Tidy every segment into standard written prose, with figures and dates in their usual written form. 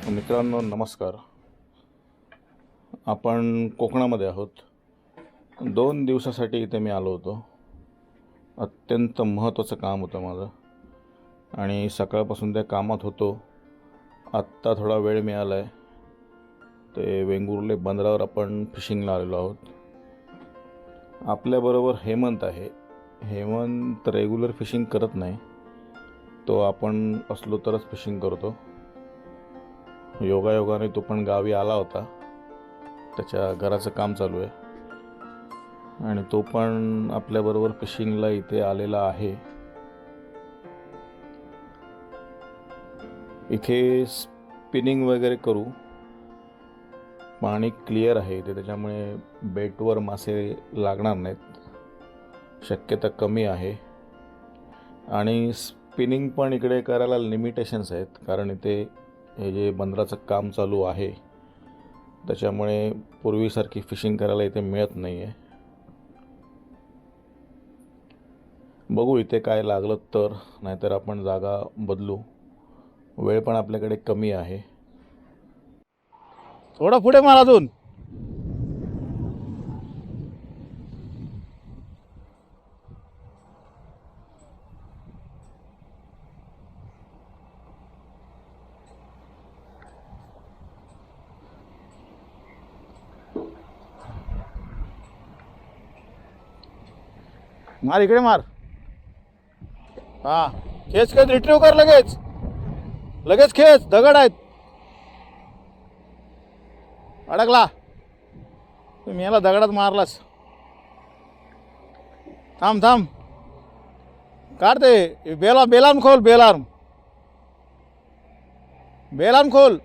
मित्रांनो नमस्कार. आपण कोकणामध्ये आहोत. 2 दिवसासाठी इथे मी आलो होतो. अत्यंत महत्त्वाचं काम होतं माझं आणि सकाळपासून त्या कामात होतो. आत्ता थोडा वेळ मिळाला आहे. ते वेंगुर्ले बंदरावर आपण फिशिंगला आलेलो आहोत. आपल्याबरोबर हेमंत आहे. हेमंत रेग्युलर फिशिंग करत नाही. तो आपण असलो तरच फिशिंग करतो. योगायोगाने तो पण गावी आला होता. त्याच्या घराचं काम चालू आहे आणि तो पण आपल्याबरोबर फिशिंगला इथे आलेला आहे. इथे स्पिनिंग वगैरे करू. पाणी क्लिअर आहे इथे, त्याच्यामुळे बेटवर मासे लागणार नाहीत, शक्यता कमी आहे. आणि स्पिनिंग पण इकडे करायला लिमिटेशन्स आहेत, कारण इथे हे जे बंदराचं काम चालू आहे त्याच्यामुळे पूर्वीसारखी फिशिंग करायला इथे मिळत नाही आहे. बघू इथे काय लागलं तर, नाहीतर आपण जागा बदलू. वेळ पण आपल्याकडे कमी आहे. थोडं पुढे मार अजून. मार इकडे मार. हां खेच खेच, रिट्रीव कर लगेच. लगेच खेच, दगड आहेत. अडकला. तुम्ही याला दगडात मारलास. थांब थांब, काढते. बेलार्म खोल. बेलार्म खोल.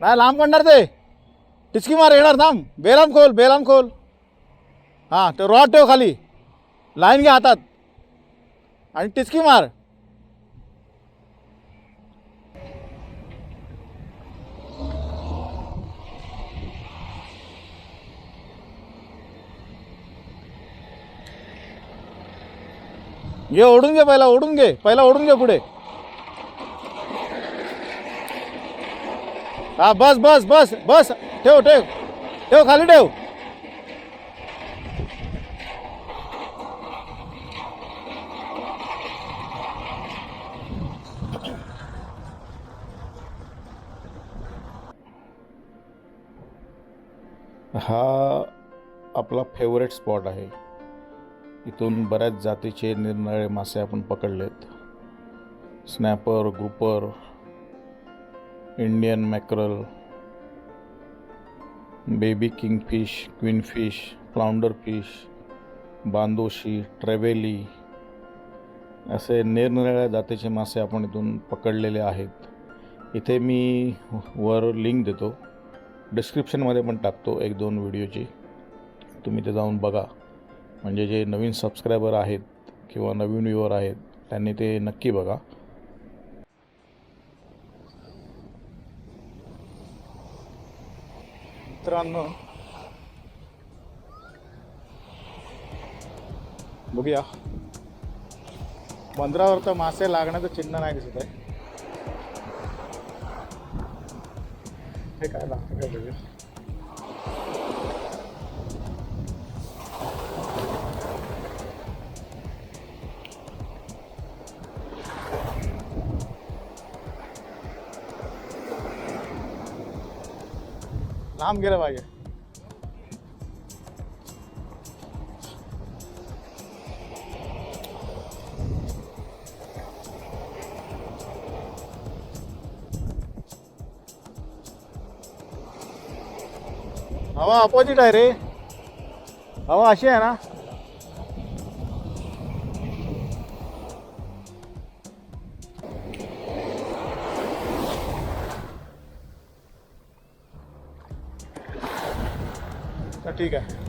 नाही लांब काढणार ते. टिचकी मार, येणार. थांब. बेलार्म खोल. हां ते रॉड ठेव खाली. लाईन घ्या हातात आणि टिचकी मार. घे, ओढून घे. पहिला ओढून घे पुढे. हा बस. ठेव खाली ठेव. हा आपला फेवरेट स्पॉट आहे. इथून बऱ्याच जातीचे निरनिराळे मासे आपण पकडलेत. Snapper, grouper, Indian mackerel, baby kingfish, queenfish, flounder fish, बांदोशी, ट्रेवेली असे निरनिराळ्या जातीचे मासे आपण इथून पकडलेले आहेत. इथे मी वर लिंक देतो, डिस्क्रिप्शनमध्ये पण टाकतो 1-2 व्हिडिओची. तुम्ही ते जाऊन बघा. म्हणजे जे नवीन सबस्क्रायबर आहेत किंवा नवीन व्ह्यूअर आहेत त्यांनी ते नक्की बघा. मित्रांनो बघूया, बंदरावर तर मासे लागण्याचं चिन्ह नाही दिसत आहे. हे काय लागतं काय बघूया. लांब गेलं पाहिजे. हवा अपोजिट आहे रे. हवा अशी आहे ना. ठीक आहे.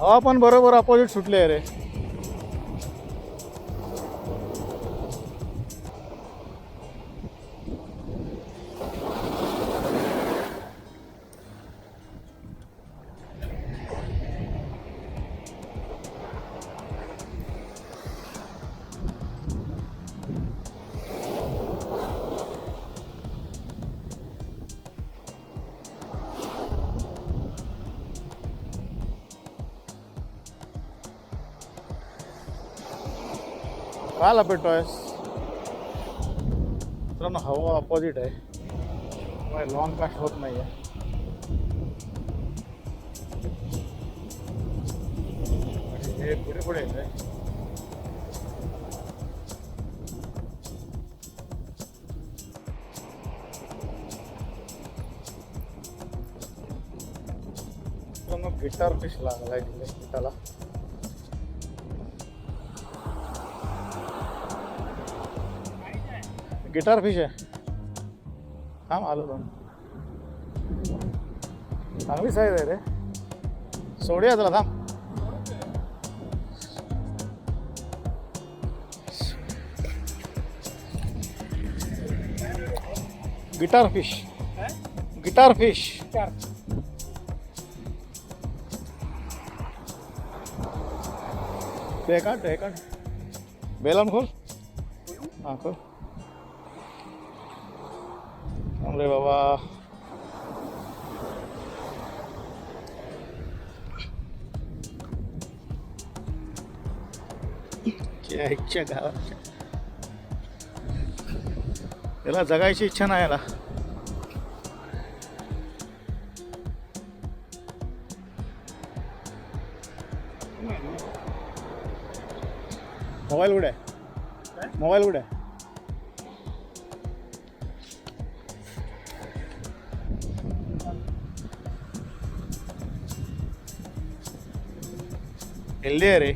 हवा पण बरोबर अपोजिट सुटली आहे रे. काय लपेटतोयस मित्रांनो? हवा अपोजिट आहे, लॉंग कास्ट होत नाही आहे. हे पुढे पुढे येत आहे. गिटार फिश लागलाय तिथे गिटाला. गिटार फिश आहे. थांब आलो दोन. चांगली साईज आहे रे. सोडूया त्याला, थांब. Guitar fish, guitar fish. ते काढ, ते काढ. बेलन खोल. हां खोल. अरे बाबा, इच्छा गावाच्या याला जगायची इच्छा नाही याला. मोबाईल कुठे आहे? मोबाईल कुठे आहे? हेल्दी आहे रे.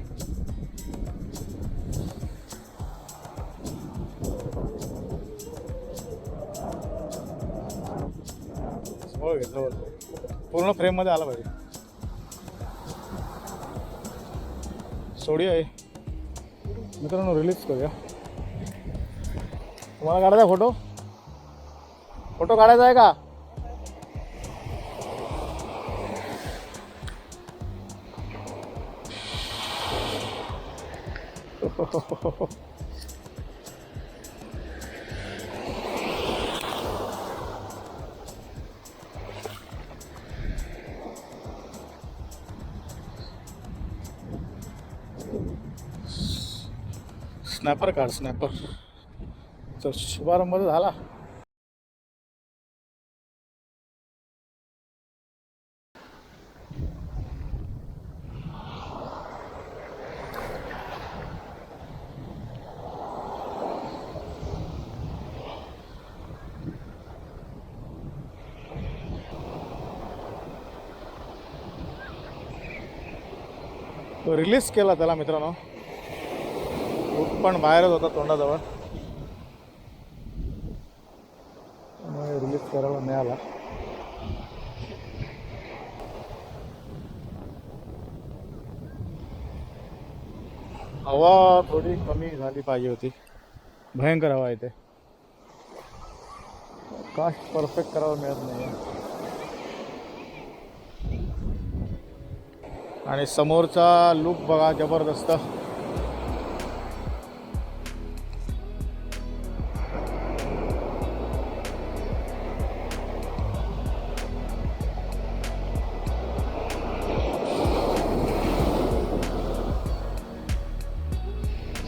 पूर्ण फ्रेम मध्ये आला पाहिजे. सोडी आहे मित्रांनो, रिलीज करूया. तुम्हाला काढायचा फोटो? फोटो काढायचा आहे का? स्नॅपर काढ, स्नॅपर. तर शुभारंभ झाला. तो रिलीज केला त्याला मित्रांनो. पण बाहेरच होता तोंडाजवळ, रिलीज करायला मिळाला. हवा थोडी कमी झाली पाहिजे होती. भयंकर हवा येते. कास्ट परफेक्ट करावं मिळत नाही. आणि समोरचा लुक बघा, जबरदस्त.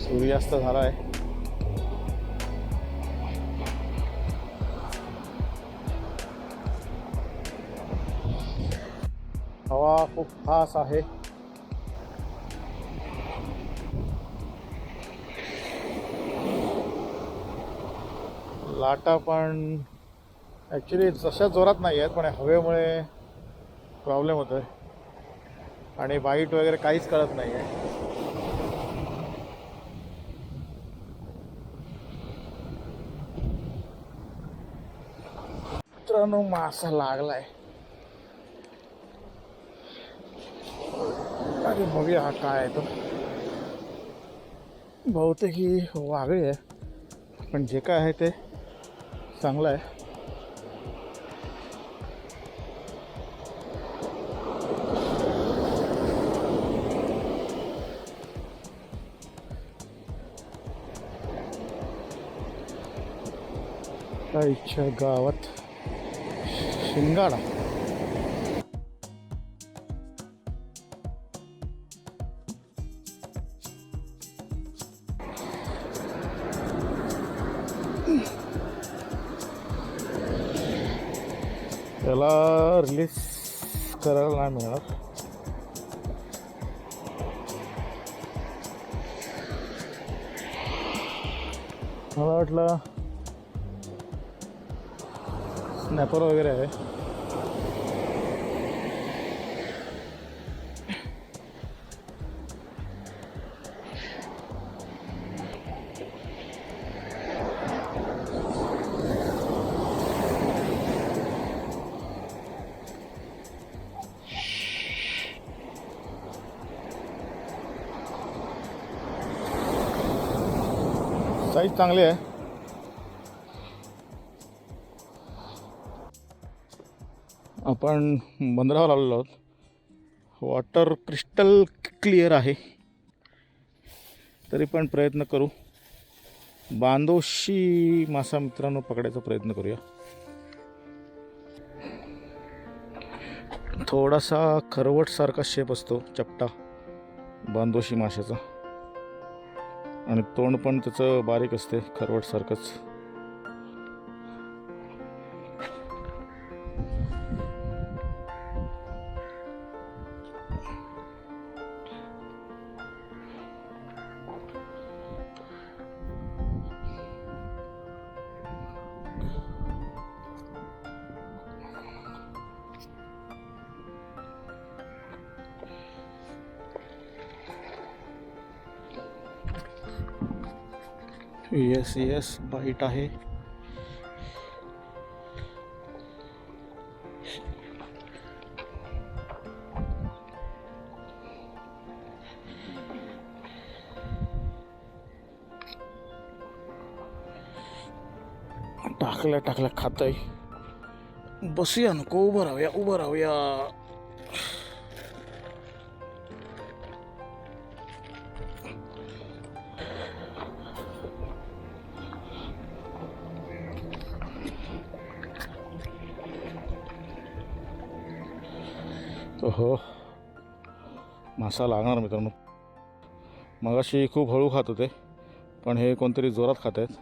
सूर्यास्त झाला आहे. हवा खूप खास आहे. लाटा पण ॲक्च्युली जशा जोरात नाही आहेत, पण हवेमुळे प्रॉब्लेम होतो आहे. आणि वाईट वगैरे काहीच कळत नाही आहे. मित्रांनो, मासा लागलाय. अरे बघूया हा काय आहे तो. बहुतेक ही वागळी आहे, पण जे काय आहे ते चांगलं आहे. आईच्या गावात शिंगाडा. त्याला रिलीज करायला नाही मिळणार. मला वाटलं स्नॅपर वगैरे आहे. साईज चांगली आहे. आपण बंदरावर आलेलो आहोत. वॉटर क्रिस्टल क्लिअर आहे, तरी पण प्रयत्न करू. बांदोशी मासा मित्रांनो पकडायचा प्रयत्न करूया. थोडासा खरवटसारखा शेप असतो चपटा बांदोशी माशाचा, आणि तोंड पण त्याचं बारीक असते खरवटसारखंच. येस येस, बाईट आहे. टाकल्या खातय. बसूया नको, उभं राहूया. हो, मासा लागणार मित्रांनो. मगाशी खूप हळू खात होते, पण हे कोणतरी जोरात खात आहेत.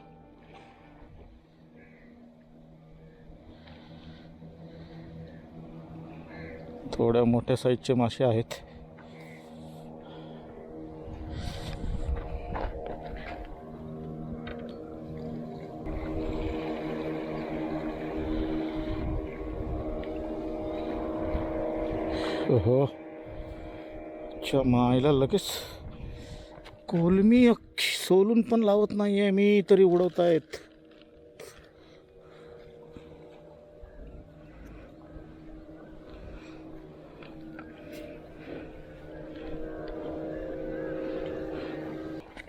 थोड्या मोठ्या साईजचे मासे आहेत. हो, अच्छा मायला लगेच कोलमी अख्खी सोलून पण लावत नाहीये मी, तरी उडवतायत.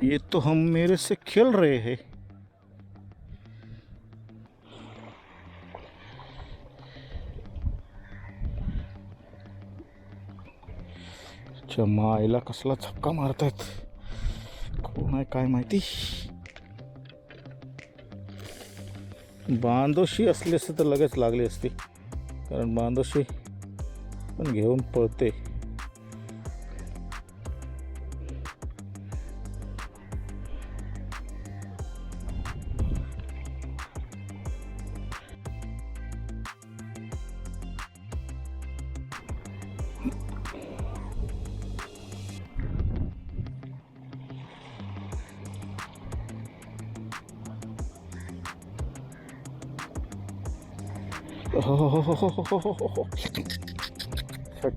ये तो हम मेरे से खेल रहे हैं. मायला कसला झपका मारतायत, कोण आहे काय माहिती. बांदोशी असली असते तर लगेच लागली असती, कारण बांदोशी पण घेऊन पळते.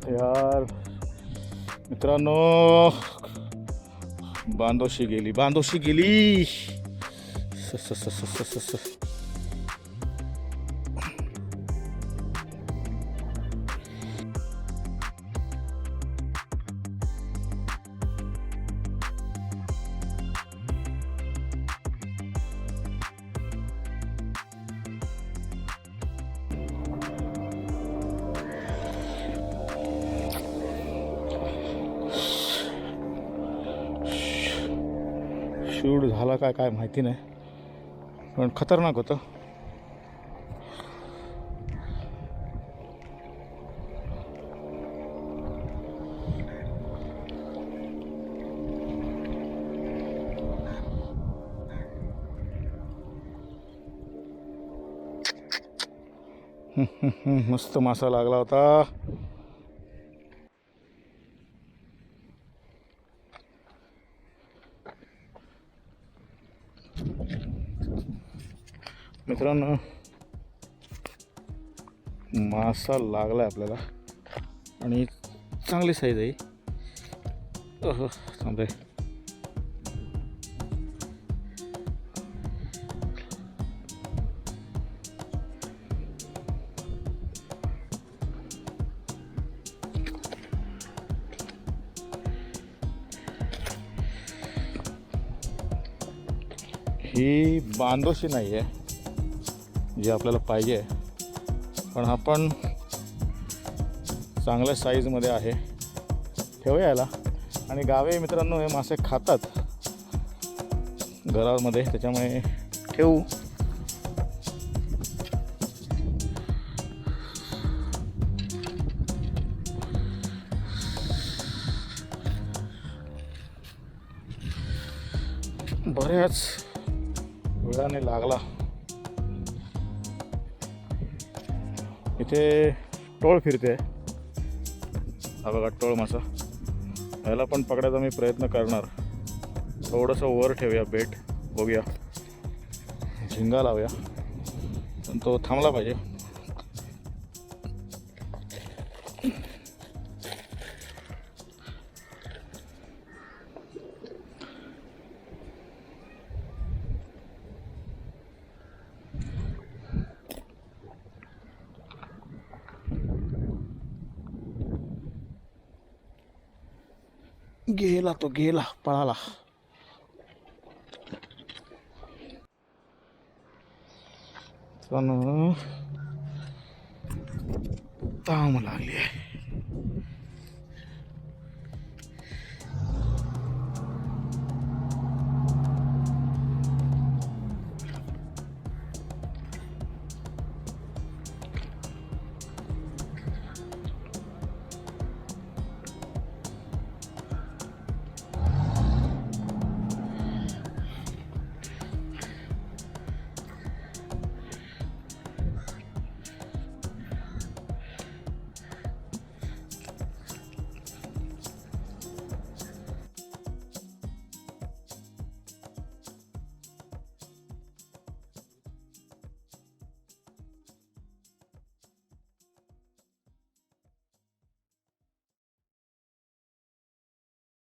यार मित्रांनो, बांदोशी गेली. शूट झाला काय काय माहिती नाही, पण खतरनाक होतं. मस्त मासा लागला होता. मित्रांनो, मासा लागला आपल्याला आणि चांगली साईज आहे. थांबे, ही बांदोशी नाही आहे जी आपल्याला पाहिजे, पण आपण चांगल्या साईजमध्ये आहे. ठेवूया याला. आणि गावे मित्रांनो हे मासे खातात घरामध्ये, त्याच्यामुळे ठेवू. बऱ्याच वेळाने लागला. इथे टोळ फिरते. हा बघा टोळ मासा. याला पण पकडायचा मी प्रयत्न करणार. थोडंसं वर ठेवूया बेट, बघूया, झिंगा लावूया, पण तो थांबला पाहिजे. गेला तो, गेला, पळाला. ताम लागली आहे.